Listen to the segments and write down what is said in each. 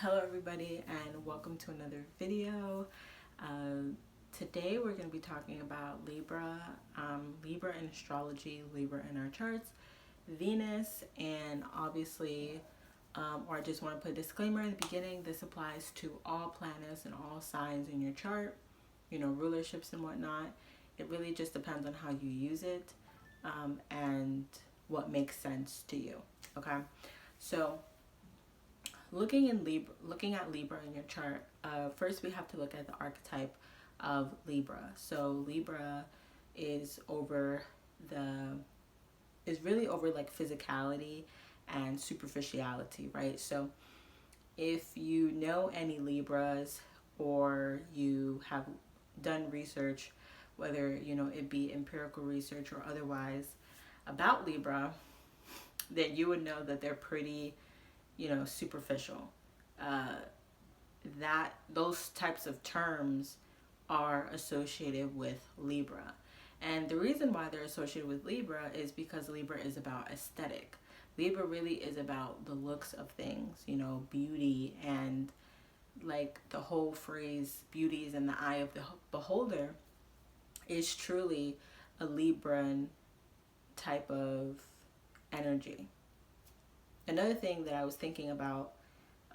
Hello everybody and welcome to another video. Today we're going to be talking about Libra, Libra in astrology, Libra in our charts, Venus, and obviously, or I just want to put a disclaimer in the beginning, this applies to all planets and all signs in your chart, rulerships and whatnot. It really just depends on how you use it and what makes sense to you, okay? So looking at Libra in your chart, first we have to look at the archetype of Libra. So Libra is really over like physicality and superficiality, right? So if you know any Libras or you have done research, whether it be empirical research or otherwise about Libra, then you would know that they're pretty superficial. That those types of terms are associated with Libra. And the reason why they're associated with Libra is because Libra is about aesthetic. Libra really is about the looks of things, beauty, and like the whole phrase, beauty is in the eye of the beholder, is truly a Libran type of energy. Another thing that I was thinking about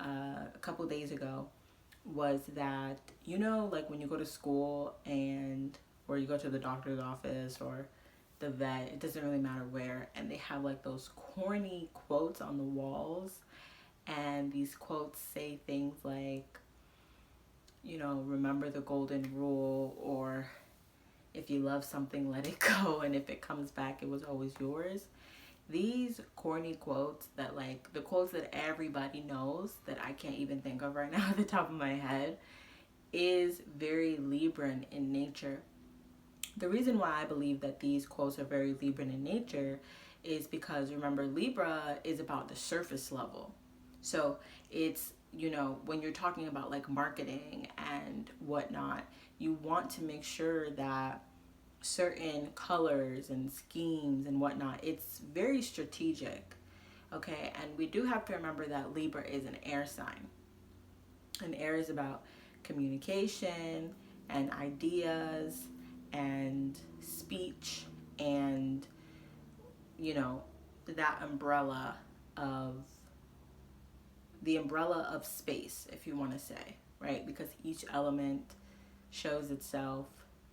a couple days ago was that, like when you go to school or you go to the doctor's office or the vet, it doesn't really matter where, and they have like those corny quotes on the walls, and these quotes say things like, remember the golden rule, or if you love something, let it go, and if it comes back, it was always yours. These corny quotes that the quotes that everybody knows that I can't even think of right now at the top of my head is very Libran in nature. The reason why I believe that these quotes are very Libran in nature is because, remember, Libra is about the surface level. So it's, when you're talking about like marketing and whatnot, you want to make sure that certain colors and schemes and whatnot, it's very strategic, okay? And we do have to remember that Libra is an air sign, and air is about communication and ideas and speech and that umbrella of space, if you want to say, right? Because each element shows itself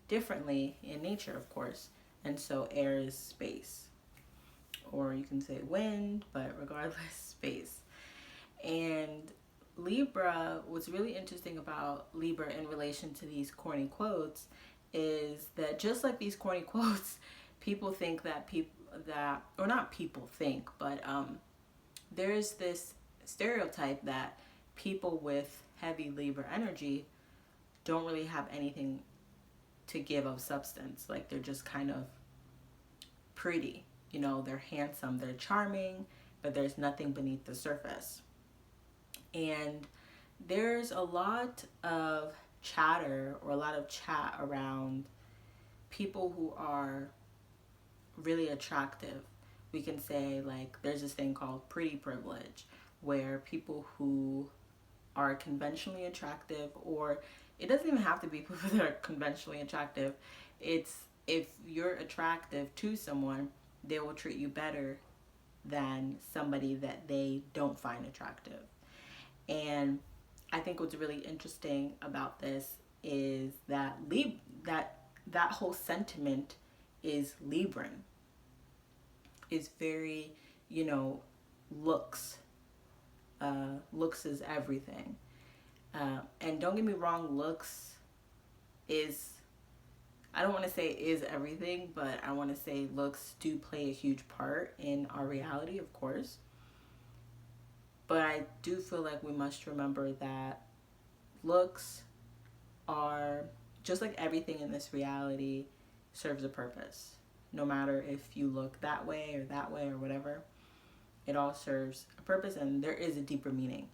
differently in nature, of course, and so air is space, or you can say wind, but regardless, space. And Libra, what's really interesting about Libra in relation to these corny quotes is that just like these corny quotes, people think that there's this stereotype that people with heavy Libra energy don't really have anything to give of substance. Like, they're just kind of pretty, they're handsome, they're charming, but there's nothing beneath the surface. And there's a lot of chatter or a lot of chat around people who are really attractive. We can say, like, there's this thing called pretty privilege, where people who are conventionally attractive, or it doesn't even have to be people that are conventionally attractive. It's if you're attractive to someone, they will treat you better than somebody that they don't find attractive. And I think what's really interesting about this is that that whole sentiment is Libran. Is very, looks. Looks is everything. And don't get me wrong, looks is, I don't want to say is everything, but I want to say looks do play a huge part in our reality, of course. But I do feel like we must remember that looks are, just like everything in this reality, serves a purpose. No matter if you look that way or whatever, it all serves a purpose, and there is a deeper meaning.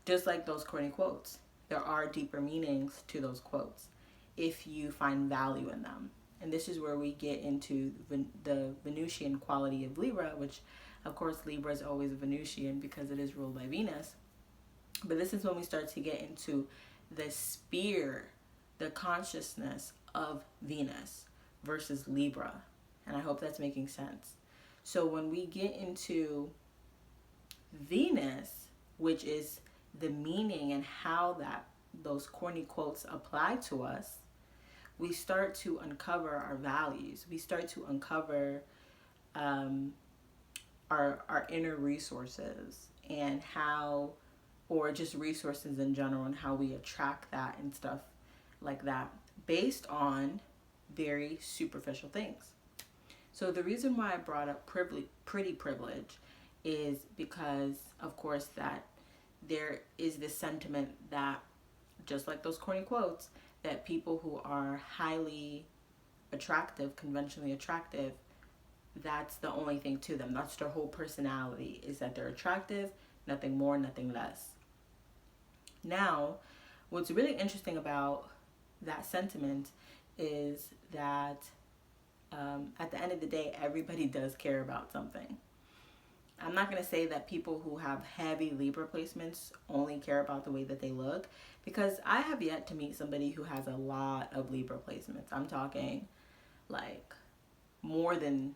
Just like those corny quotes, there are deeper meanings to those quotes if you find value in them. And this is where we get into the Venusian quality of Libra, which, of course, Libra is always Venusian because it is ruled by Venus. But this is when we start to get into the sphere, the consciousness of Venus versus Libra. And I hope that's making sense. So when we get into Venus, which is the meaning and how that those corny quotes apply to us, we start to uncover our values. We start to uncover our inner resources and how, or just resources in general, and how we attract that and stuff like that based on very superficial things. So the reason why I brought up pretty privilege is because, of course, that there is this sentiment that, just like those corny quotes, that people who are highly attractive, conventionally attractive, that's the only thing to them. That's their whole personality, is that they're attractive, nothing more, nothing less. Now, what's really interesting about that sentiment is that at the end of the day, everybody does care about something. I'm not going to say that people who have heavy Libra placements only care about the way that they look, because I have yet to meet somebody who has a lot of Libra placements. I'm talking like more than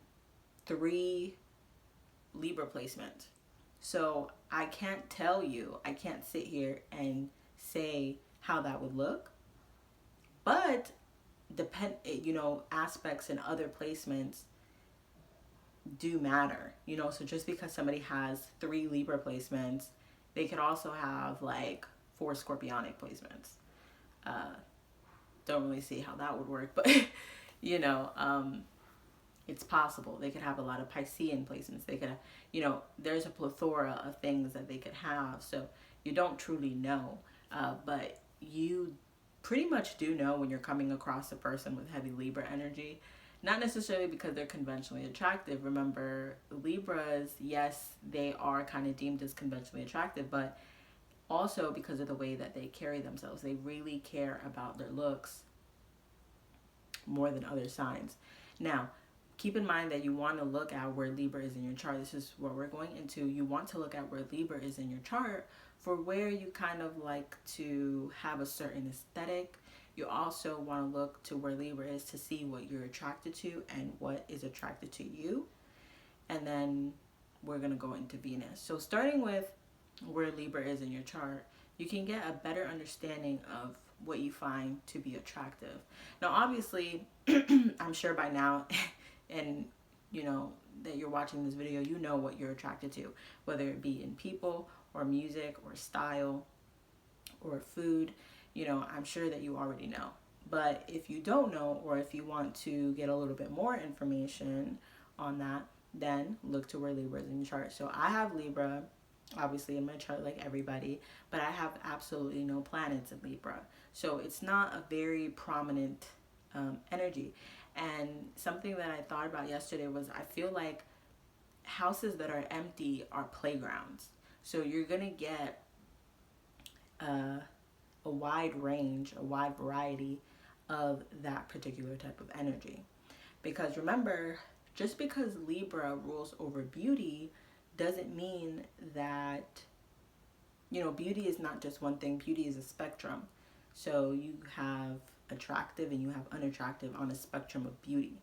3 Libra placements. So I can't tell you, I can't sit here and say how that would look, but aspects and other placements do matter, so just because somebody has 3 Libra placements, they could also have like 4 Scorpionic placements. Don't really see how that would work, but it's possible. They could have a lot of Piscean placements. They could have, there's a plethora of things that they could have, so you don't truly know, but you pretty much do know when you're coming across a person with heavy Libra energy. Not necessarily because they're conventionally attractive. Remember, Libras, yes, they are kind of deemed as conventionally attractive, but also because of the way that they carry themselves. They really care about their looks more than other signs. Now, keep in mind that you want to look at where Libra is in your chart. This is what we're going into. You want to look at where Libra is in your chart for where you kind of like to have a certain aesthetic. You also want to look to where Libra is to see what you're attracted to and what is attracted to you. And then we're going to go into Venus. So starting with where Libra is in your chart, you can get a better understanding of what you find to be attractive. Now, obviously, I'm sure by now, and that you're watching this video, you know what you're attracted to, whether it be in people or music or style or food. I'm sure that you already know. But if you don't know, or if you want to get a little bit more information on that, then look to where Libra is in your chart. So I have Libra, obviously, in my chart like everybody, but I have absolutely no planets in Libra. So it's not a very prominent energy. And something that I thought about yesterday was, I feel like houses that are empty are playgrounds. So you're going to get a wide range, a wide variety of that particular type of energy. Because remember, just because Libra rules over beauty doesn't mean that, beauty is not just one thing. Beauty is a spectrum. So you have attractive and you have unattractive on a spectrum of beauty.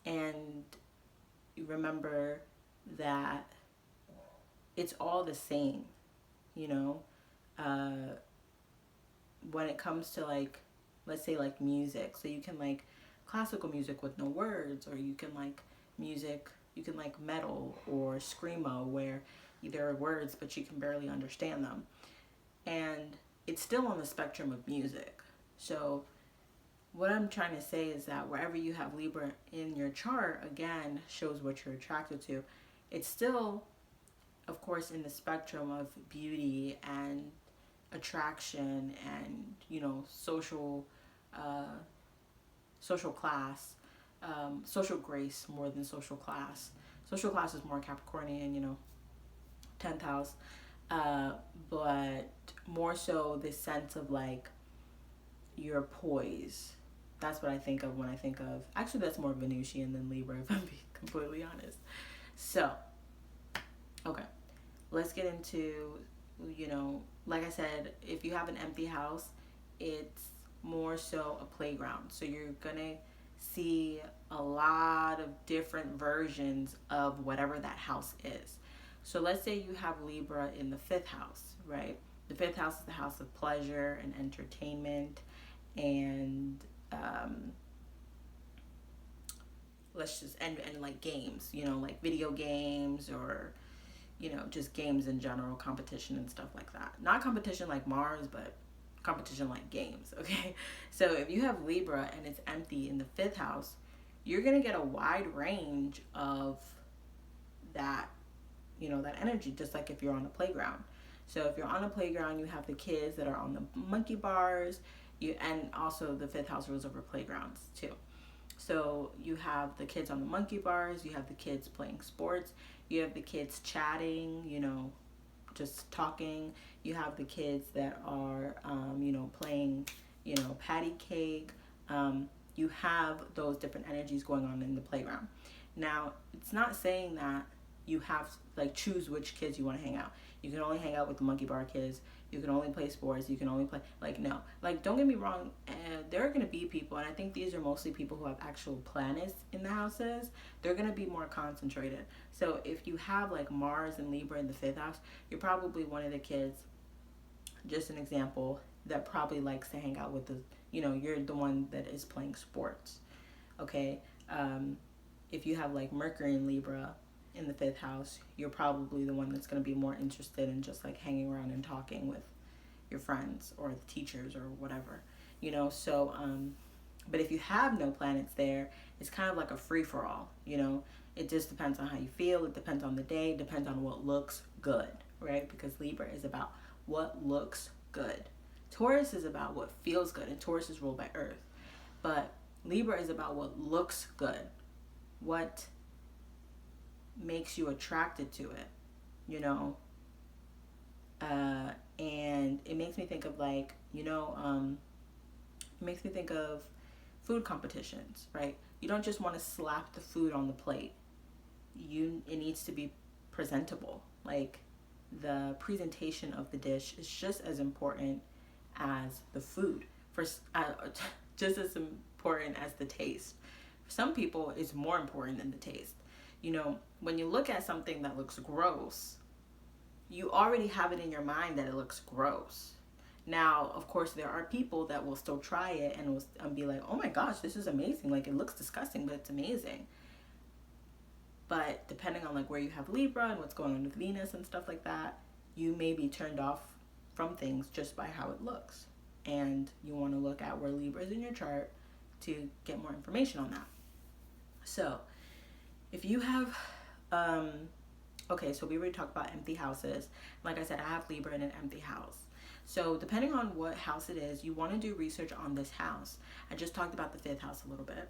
And you remember that it's all the same, when it comes to like, let's say like music. So you can like classical music with no words, or you can like music, you can like metal or screamo where there are words but you can barely understand them. And it's still on the spectrum of music. So what I'm trying to say is that wherever you have Libra in your chart, again, shows what you're attracted to. It's still, of course, in the spectrum of beauty and attraction and, social class, social grace more than social class. Social class is more Capricornian, 10th house, but more so this sense of like your poise. That's what I think of when I think of, actually that's more Venusian than Libra, if I'm being completely honest. So, okay, let's get into you know, like I said, if you have an empty house, it's more so a playground. So you're gonna see a lot of different versions of whatever that house is. So let's say you have Libra in the fifth house, right? The fifth house is the house of pleasure and entertainment and and like games, you know, like video games or you know, just games in general, competition and stuff like that. Not competition like Mars, but competition like games, okay? So if you have Libra and it's empty in the fifth house, you're gonna get a wide range of that, you know, that energy, just like if you're on a playground. So if you're on a playground, you have the kids that are on the monkey bars, and also the fifth house rules over playgrounds too. So you have the kids on the monkey bars, you have the kids playing sports, you have the kids chatting, you know, just talking. You have the kids that are, you know, playing, you know, patty cake. You have those different energies going on in the playground. Now, it's not saying that you have like choose which kids you want to hang out. You can only hang out with the monkey bar kids. You can only play sports. You can only play like no. Like don't get me wrong. There are gonna be people, and I think these are mostly people who have actual planets in the houses. They're gonna be more concentrated. So if you have like Mars and Libra in the fifth house, you're probably one of the kids. Just an example that probably likes to hang out with the. You know, you're the one that is playing sports. Okay. If you have like Mercury and Libra in the fifth house, you're probably the one that's going to be more interested in just like hanging around and talking with your friends or the teachers or whatever, you know. So but if you have no planets there, it's kind of like a free-for-all, you know. It just depends on how you feel, it depends on the day, it depends on what looks good, right? Because Libra is about what looks good. Taurus is about what feels good, and Taurus is ruled by Earth. But Libra is about what looks good, what makes you attracted to it, you know. And it makes me think of like, you know, it makes me think of food competitions, right? You don't just want to slap the food on the plate. It needs to be presentable. Like the presentation of the dish is just as important as the food. Just as important as the taste. For some people, it's more important than the taste. You know, when you look at something that looks gross, you already have it in your mind that it looks gross. Now, of course, there are people that will still try it and will be like, oh my gosh, this is amazing. Like, it looks disgusting, but it's amazing. But depending on like where you have Libra and what's going on with Venus and stuff like that, you may be turned off from things just by how it looks. And you want to look at where Libra is in your chart to get more information on that. So, if you have, okay, so we already talked about empty houses. Like I said, I have Libra in an empty house. So depending on what house it is, you want to do research on this house. I just talked about the fifth house a little bit.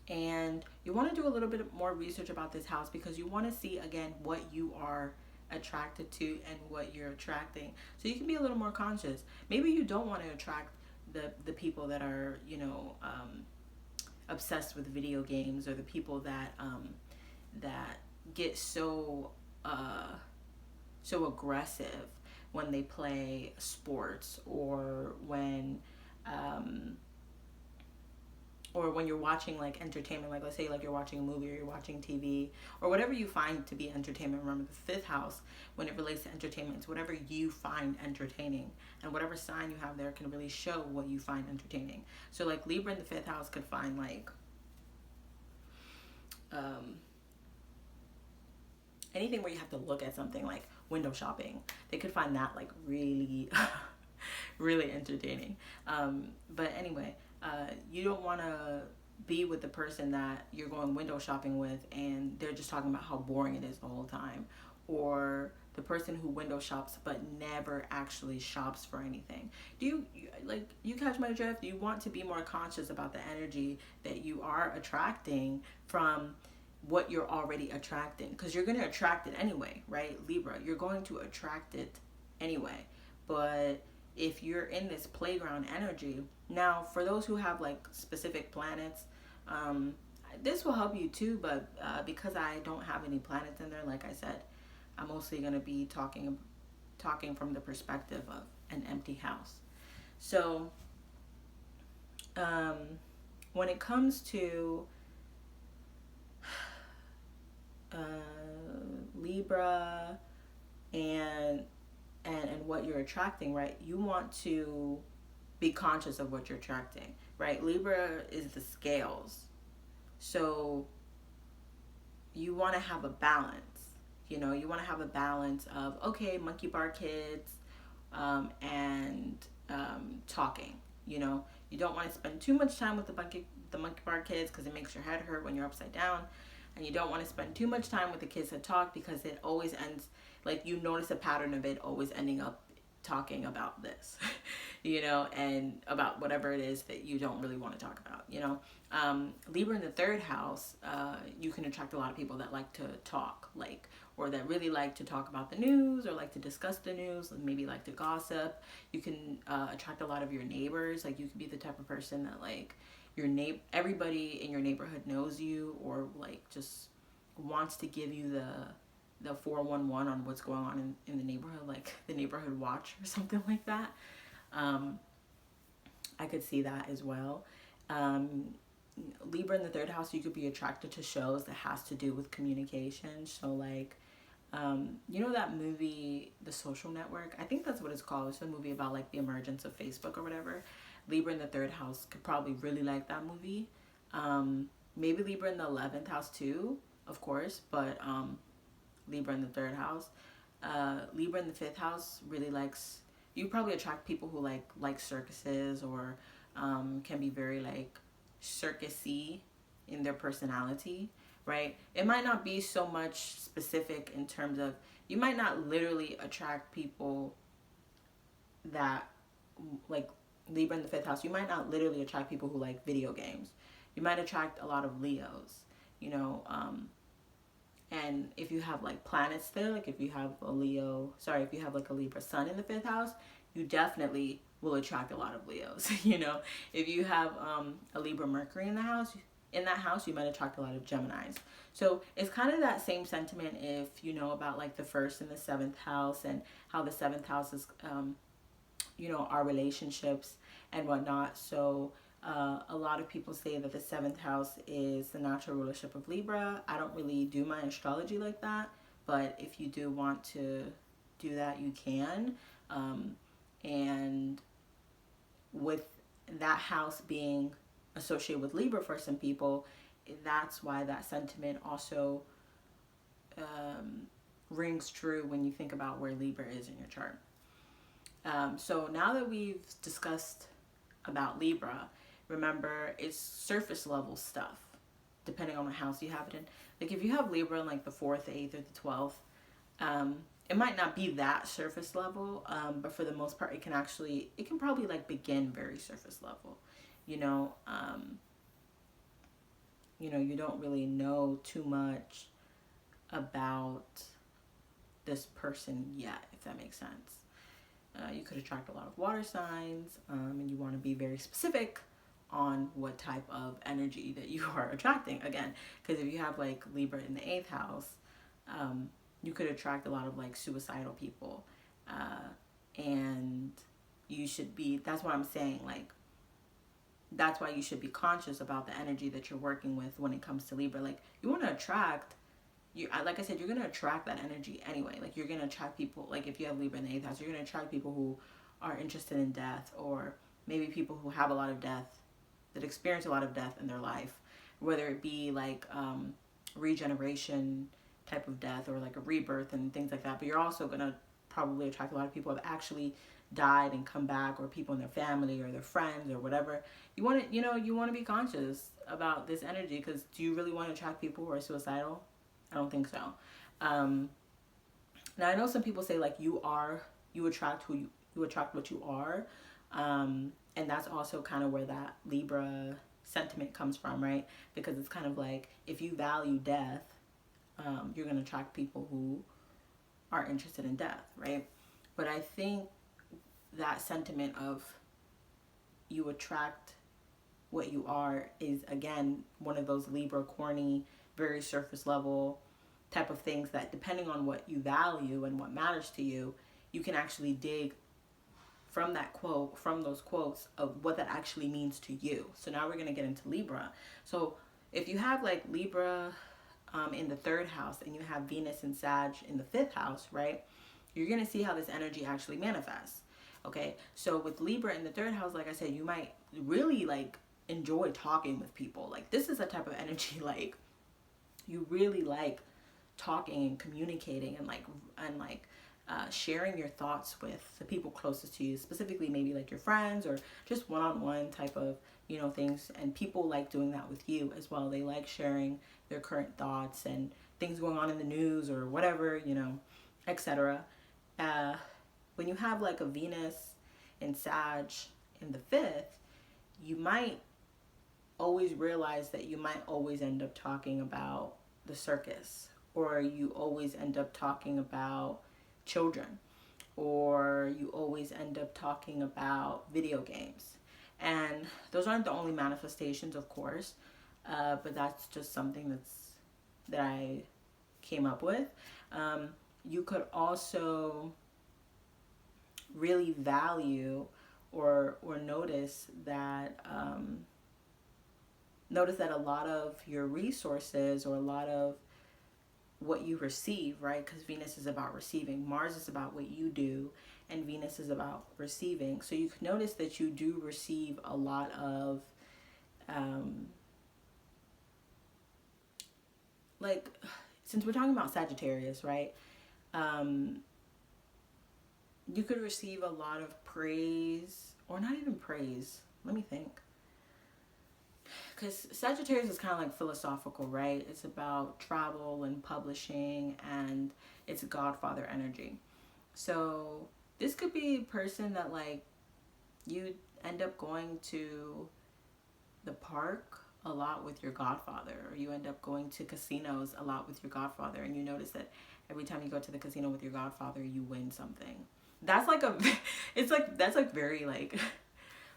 And you want to do a little bit more research about this house because you want to see, again, what you are attracted to and what you're attracting. So you can be a little more conscious. Maybe you don't want to attract the people that are, you know, obsessed with video games, or the people that get so aggressive when they play sports, or when you're watching like entertainment, like let's say like you're watching a movie or you're watching TV or whatever you find to be entertainment. Remember, the fifth house, when it relates to entertainment, it's whatever you find entertaining, and whatever sign you have there can really show what you find entertaining. So like Libra in the fifth house could find like anything where you have to look at something, like window shopping. They could find that like really really entertaining. But anyway, you don't want to be with the person that you're going window shopping with and they're just talking about how boring it is the whole time, or the person who window shops but never actually shops for anything. You catch my drift? You want to be more conscious about the energy that you are attracting from what you're already attracting, because you're going to attract it anyway, right? Libra, you're going to attract it anyway. But if you're in this playground energy, now for those who have like specific planets, this will help you too, but because I don't have any planets in there, like I said, I'm mostly going to be talking talking from the perspective of an empty house. So when it comes to Libra and what you're attracting, right? You want to be conscious of what you're attracting, right? Libra is the scales. So you want to have a balance. You know, you want to have a balance of, okay, monkey bar kids, and talking. You know, you don't want to spend too much time with the monkey bar kids because it makes your head hurt when you're upside down. And you don't want to spend too much time with the kids that talk because it always ends, like, you notice a pattern of it always ending up talking about this, you know, and about whatever it is that you don't really want to talk about, you know. Libra in the third house, you can attract a lot of people that like to talk, like, or that really like to talk about the news or like to discuss the news, maybe like to gossip. You can attract a lot of your neighbors. Like, you could be the type of person that, like, everybody in your neighborhood knows you, or like just wants to give you the 411 on what's going on in the neighborhood, like the neighborhood watch or something like that. I could see that as well. Libra in the third house, you could be attracted to shows that has to do with communication. So like, you know that movie, The Social Network? I think that's what it's called. It's a movie about like the emergence of Facebook or whatever. Libra in the third house could probably really like that movie. Maybe Libra in the 11th house too, of course, but Libra in the third house. Libra in the fifth house really likes, you probably attract people who like circuses, or can be very like circusy in their personality, right? It might not be so much specific in terms of, you might not literally attract people that like Libra in the fifth house. You might not literally attract people who like video games. You might attract a lot of Leos, you know, and if you have like planets there, like if you have if you have like a Libra sun in the fifth house, you definitely will attract a lot of Leos. You know, if you have a Libra Mercury in that house, you might attract a lot of Geminis. So it's kind of that same sentiment if you know about like the first and the seventh house, and how the seventh house is, you know, our relationships and whatnot. So a lot of people say that the seventh house is the natural rulership of Libra. I don't really do my astrology like that, but if you do want to do that, you can. And with that house being associated with Libra for some people, that's why that sentiment also rings true when you think about where Libra is in your chart. So now that we've discussed about Libra, remember, it's surface level stuff, depending on what house you have it in. Like if you have Libra in like the 4th, the 8th, or the 12th, it might not be that surface level, but for the most part, it can probably like begin very surface level. You know, you don't really know too much about this person yet, if that makes sense. You could attract a lot of water signs, and you want to be very specific on what type of energy that you are attracting. Again, because if you have like Libra in the 8th house, you could attract a lot of like suicidal people, and you should be, that's what I'm saying, like that's why you should be conscious about the energy that you're working with when it comes to Libra. Like you want to attract, like I said, you're going to attract that energy anyway. Like you're going to attract people, like if you have Libra in the 8th house, you're going to attract people who are interested in death, or maybe people who have a lot of death, that experience a lot of death in their life, whether it be like regeneration type of death, or like a rebirth and things like that. But you're also going to probably attract a lot of people who have actually died and come back, or people in their family or their friends or whatever. You want to, you want to be conscious about this energy, because do you really want to attract people who are suicidal? I don't think so. Now I know some people say like you attract what you are, and that's also kind of where that Libra sentiment comes from, right? Because it's kind of like, if you value death, you're going to attract people who are interested in death, right? But I think that sentiment of you attract what you are is, again, one of those Libra corny, very surface level type of things that, depending on what you value and what matters to you, you can actually dig from that quote, from those quotes, of what that actually means to you. So now we're going to get into Libra. So if you have like Libra in the third house and you have Venus and Sag in the fifth house, right? You're going to see how this energy actually manifests. Okay, so with Libra in the third house, like I said, you might really like enjoy talking with people. Like this is a type of energy like you really like talking and communicating and sharing your thoughts with the people closest to you, specifically maybe like your friends or just one-on-one type of, you know, things. And people like doing that with you as well. They like sharing their current thoughts and things going on in the news or whatever, you know, etc. When you have like a Venus and Sag in the fifth, you might always realize that you might always end up talking about the circus, or you always end up talking about children, or you always end up talking about video games. And those aren't the only manifestations, of course, but that's just something that I came up with. You could also really value or notice that a lot of your resources or a lot of what you receive, right? Because Venus is about receiving, Mars is about what you do, and Venus is about receiving. So you can notice that you do receive a lot of like, since we're talking about Sagittarius, right? You could receive a lot of praise, or not even praise. Let me think. Because Sagittarius is kind of like philosophical, right? It's about travel and publishing, and it's a Godfather energy. So this could be a person that like you end up going to the park a lot with your Godfather, or you end up going to casinos a lot with your Godfather, and you notice that every time you go to the casino with your Godfather, you win something. That's like that's like very like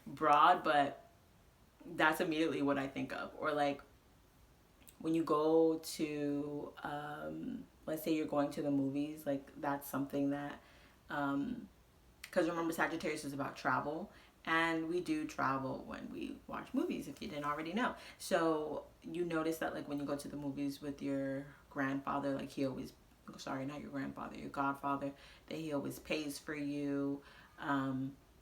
broad, but that's immediately what I think of. Or like when you go to let's say you're going to the movies, like that's something that because remember, Sagittarius is about travel, and we do travel when we watch movies, if you didn't already know. So you notice that like when you go to the movies with your grandfather, like he always, sorry, not your grandfather, your Godfather, that he always pays for you.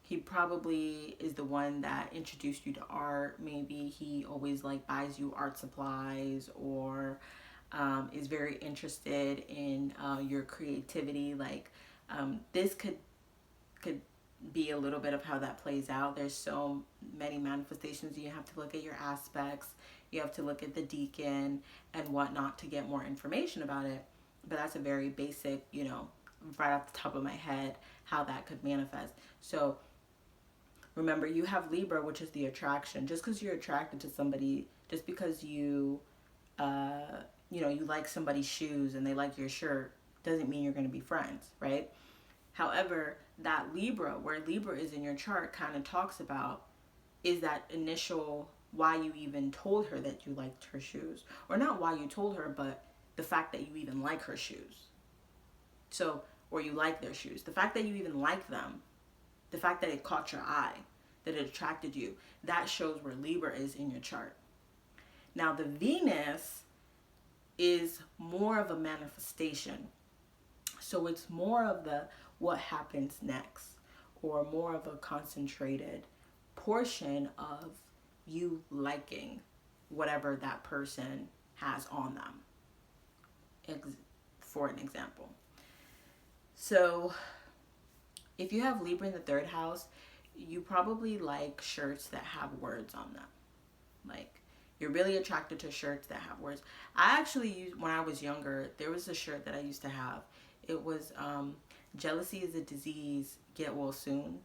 He probably is the one that introduced you to art. Maybe he always like buys you art supplies, or is very interested in your creativity. Like this could be a little bit of how that plays out. There's so many manifestations. You have to look at your aspects. You have to look at the deacon and whatnot to get more information about it. But that's a very basic, you know, right off the top of my head, how that could manifest. So remember, you have Libra, which is the attraction. Just because you're attracted to somebody, just because you you like somebody's shoes and they like your shirt, doesn't mean you're going to be friends, right? However, that Libra, where Libra is in your chart, kind of talks about is that initial why you even told her that you liked her shoes. Or not why you told her, but the fact that you even like her shoes. So, or you like their shoes. The fact that you even like them, the fact that it caught your eye, that it attracted you, that shows where Libra is in your chart. Now, the Venus is more of a manifestation. So it's more of the what happens next, or more of a concentrated portion of you liking whatever that person has on them, for an example. So if you have Libra in the third house, you probably like shirts that have words on them. Like, you're really attracted to shirts that have words. I actually used, when I was younger, there was a shirt that I used to have. It was jealousy is a disease, get well soon.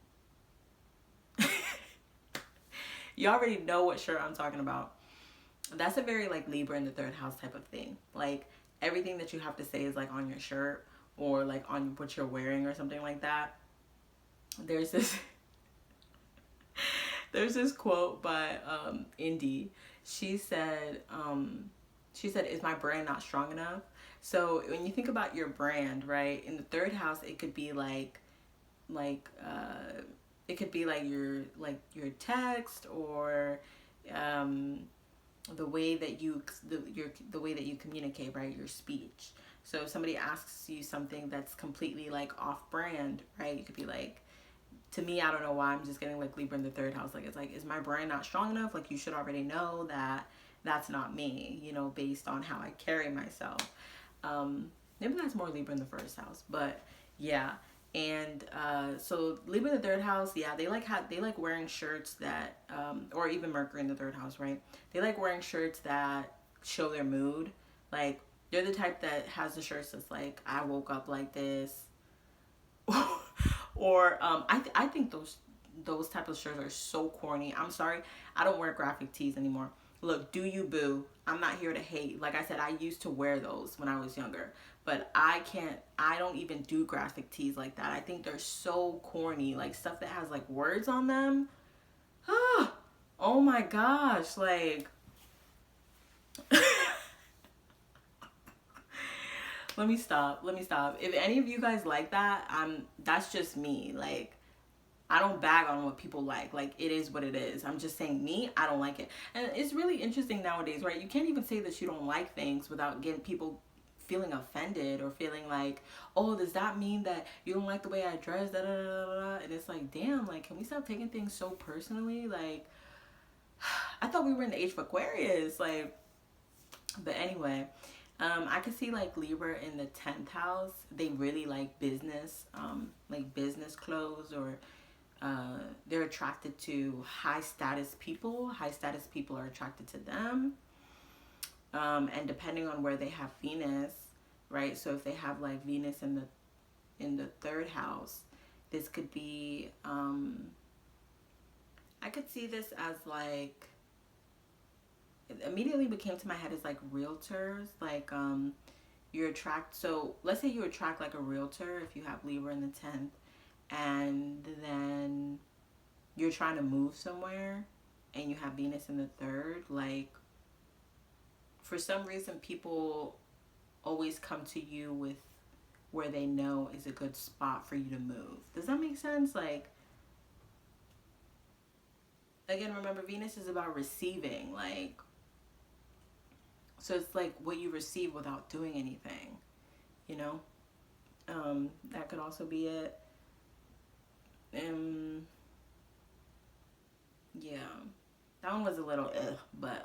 You already know what shirt I'm talking about. That's a very like Libra in the third house type of thing. Like everything that you have to say is like on your shirt, or like on what you're wearing or something like that. There's this quote by Indy. She said, is my brand not strong enough? So when you think about your brand, right, in the third house, it could be like like it could be like your text, or um, the way that the way that you communicate, right? Your speech. So if somebody asks you something that's completely like off brand, right? You could be like, to me, I don't know why I'm just getting like Libra in the third house. Like, it's like, is my brand not strong enough? Like, you should already know that that's not me, you know, based on how I carry myself. Maybe that's more Libra in the first house, but yeah. And so Libra in the third house, yeah, they like wearing shirts that, or even Mercury in the third house, right? They like wearing shirts that show their mood. Like, they're the type that has the shirts that's like, I woke up like this. Or I think those type of shirts are so corny. I'm sorry, I don't wear graphic tees anymore. Look, do you, boo? I'm not here to hate. Like I said, I used to wear those when I was younger, but I don't even do graphic tees like that. I think they're so corny, like stuff that has like words on them. Oh my gosh, like let me stop. If any of you guys like that, that's just me. Like, I don't bag on what people like. Like, it is what it is. I'm just saying, me, I don't like it. And it's really interesting nowadays, right? You can't even say that you don't like things without getting people feeling offended, or feeling like, oh, does that mean that you don't like the way I dress? Da, da, da, da, da. And it's like, damn, like, can we stop taking things so personally? Like, I thought we were in the age of Aquarius. Like, but anyway, I could see like Libra in the 10th house. They really like business clothes, or they're attracted to high status people. High status people are attracted to them. And depending on where they have Venus, right? So if they have like Venus in the third house, this could be, I could see this as like, it immediately became to my head as like realtors. Like, so let's say you attract like a realtor if you have Libra in the 10th, and then you're trying to move somewhere and you have Venus in the third. Like, for some reason, people always come to you with where they know is a good spot for you to move. Does that make sense? Like, again, remember, Venus is about receiving. Like, so it's like what you receive without doing anything, you know? That could also be it. Yeah, that one was a little but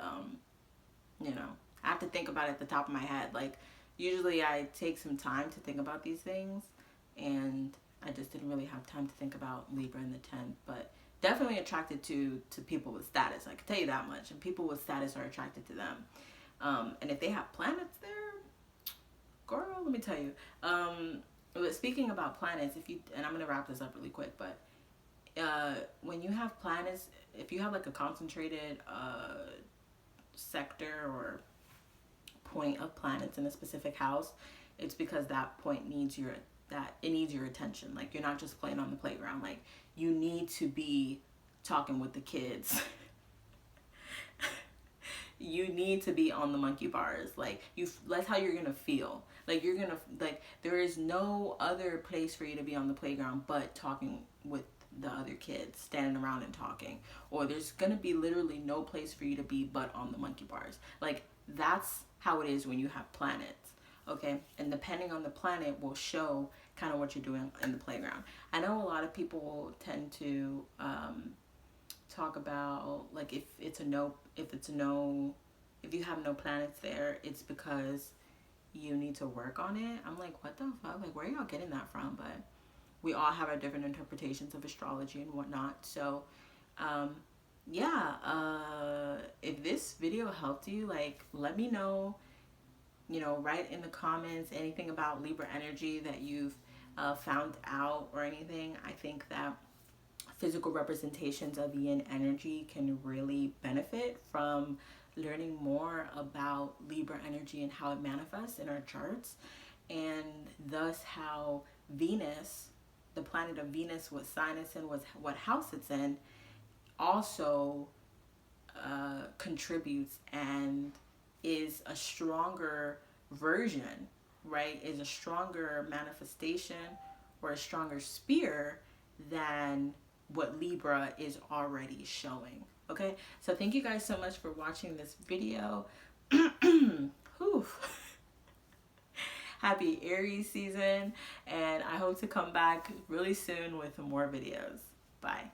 you know, I have to think about it at the top of my head. Like, usually I take some time to think about these things, and I just didn't really have time to think about Libra in the 10th. But definitely attracted to people with status, I can tell you that much. And people with status are attracted to them. And if they have planets there, girl, let me tell you. But speaking about planets, and I'm gonna wrap this up really quick, but when you have planets, if you have like a concentrated sector or point of planets in a specific house, it's because that point needs your attention. Like, you're not just playing on the playground. Like, you need to be talking with the kids. You need to be on the monkey bars. Like, that's how you're gonna feel. Like, there is no other place for you to be on the playground but talking with the other kids, standing around and talking. Or there's gonna be literally no place for you to be but on the monkey bars. Like, that's how it is when you have planets, okay? And depending on the planet will show kind of what you're doing in the playground. I know a lot of people tend to talk about, like, if you have no planets there, it's because you need to work on it. I'm like, what the fuck? Like, where are y'all getting that from? But we all have our different interpretations of astrology and whatnot. So, if this video helped you, like, let me know. You know, write in the comments anything about Libra energy that you've found out, or anything. I think that physical representations of yin energy can really benefit from learning more about Libra energy and how it manifests in our charts, and thus how Venus, the planet of Venus, what sign it's in, what house it's in, also contributes and is a stronger version, right? Is a stronger manifestation or a stronger sphere than what Libra is already showing. Okay, so thank you guys so much for watching this video. Whew. Happy Aries season, and I hope to come back really soon with more videos. Bye.